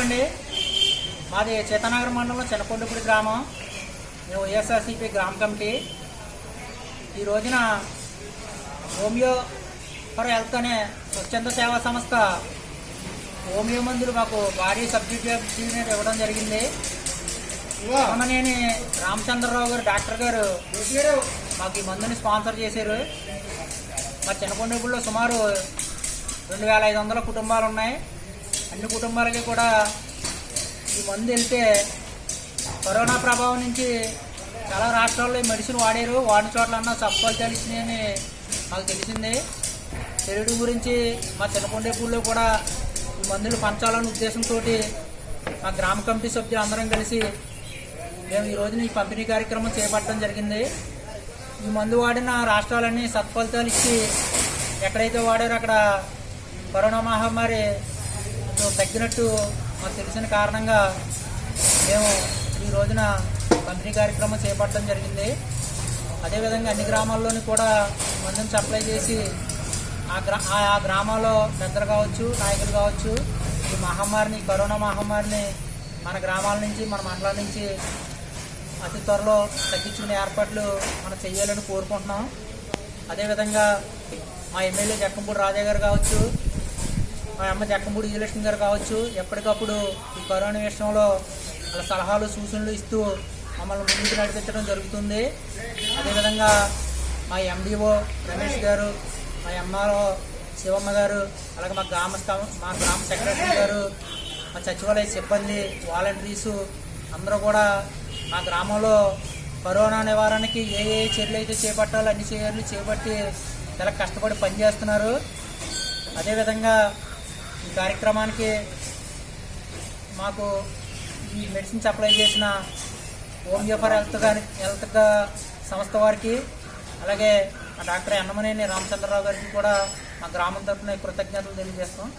అండి. మాది చేతనగర్ మండలం చిన్నకొండపూడి గ్రామం. మేము వైఎస్ఆర్సీపీ గ్రామ కమిటీ. ఈ రోజున హోమియో ఫర్ హెల్త్ అనే స్వచ్ఛంద సేవా సంస్థ హోమియో మందులు మాకు భారీ సబ్సిడీ ఇవ్వడం జరిగింది. అమ్మనేని రామచంద్రరావు గారు డాక్టర్ గారు మాకు ఈ మందుని స్పాన్సర్ చేశారు. మా చిన్నకొండపూడిలో సుమారు 2500 కుటుంబాలు ఉన్నాయి. అన్ని కుటుంబాలకి కూడా ఈ మందు వెళ్తే కరోనా ప్రభావం నుంచి చాలా రాష్ట్రాల్లో ఈ మెడిసిన్ వాడిన చోట్లన్నా సత్ఫలితాలు ఇచ్చినాయని మాకు తెలిసింది. శరీరం గురించి మా చిన్నకొండపూడిలో కూడా ఈ మందులు పంచాలనే ఉద్దేశంతో మా గ్రామ కమిటీ సభ్యులు అందరం కలిసి మేము ఈ రోజున ఈ పంపిణీ కార్యక్రమం చేపట్టడం జరిగింది. ఈ మందు వాడిన రాష్ట్రాలన్నీ సత్ఫలితాలు ఇచ్చి ఎక్కడైతే వాడారో అక్కడ కరోనా మహమ్మారి తగ్గినట్టు మాకు తెలిసిన కారణంగా మేము ఈ రోజున పంపిణీ కార్యక్రమం చేపట్టడం జరిగింది. అదేవిధంగా అన్ని గ్రామాల్లోని కూడా మందుని సప్లై చేసి ఆ గ్రామాల్లో పెద్దలు కావచ్చు, నాయకులు కావచ్చు, ఈ కరోనా మహమ్మారిని మన గ్రామాల నుంచి, మన మండలాల నుంచి అతి త్వరలో తగ్గించుకునే ఏర్పాట్లు మనం చేయాలని కోరుకుంటున్నాం. అదేవిధంగా మా ఎమ్మెల్యే జక్కంపూడి రాజా గారు కావచ్చు, మా అమ్మ జక్కంపూడి విజయలక్ష్మి గారు కావచ్చు, ఎప్పటికప్పుడు ఈ కరోనా విషయంలో వాళ్ళ సలహాలు సూచనలు ఇస్తూ మమ్మల్ని ముందుకు నడిపించడం జరుగుతుంది. అదేవిధంగా మా ఎండిఓ రమేష్ గారు, మా ఎంఆర్ఓ శివమ్మ గారు, అలాగే మా గ్రామ సెక్రటరీ గారు, మా సచివాలయ సిబ్బంది, వాలంటీర్సు అందరూ కూడా మా గ్రామంలో కరోనా నివారణకి ఏ చర్యలు అయితే చేపట్టాలో అన్ని చర్యలు చేపట్టి చాలా కష్టపడి పనిచేస్తున్నారు. అదేవిధంగా ఈ కార్యక్రమానికి మాకు ఈ మెడిసిన్ సప్లై చేసిన హోమియో ఫర్ హెల్త్ సంస్థ వారికి, అలాగే డాక్టర్ అన్నమనేని రామచంద్రరావు గారికి కూడా మా గ్రామం తరఫున కృతజ్ఞతలు తెలియజేస్తాం.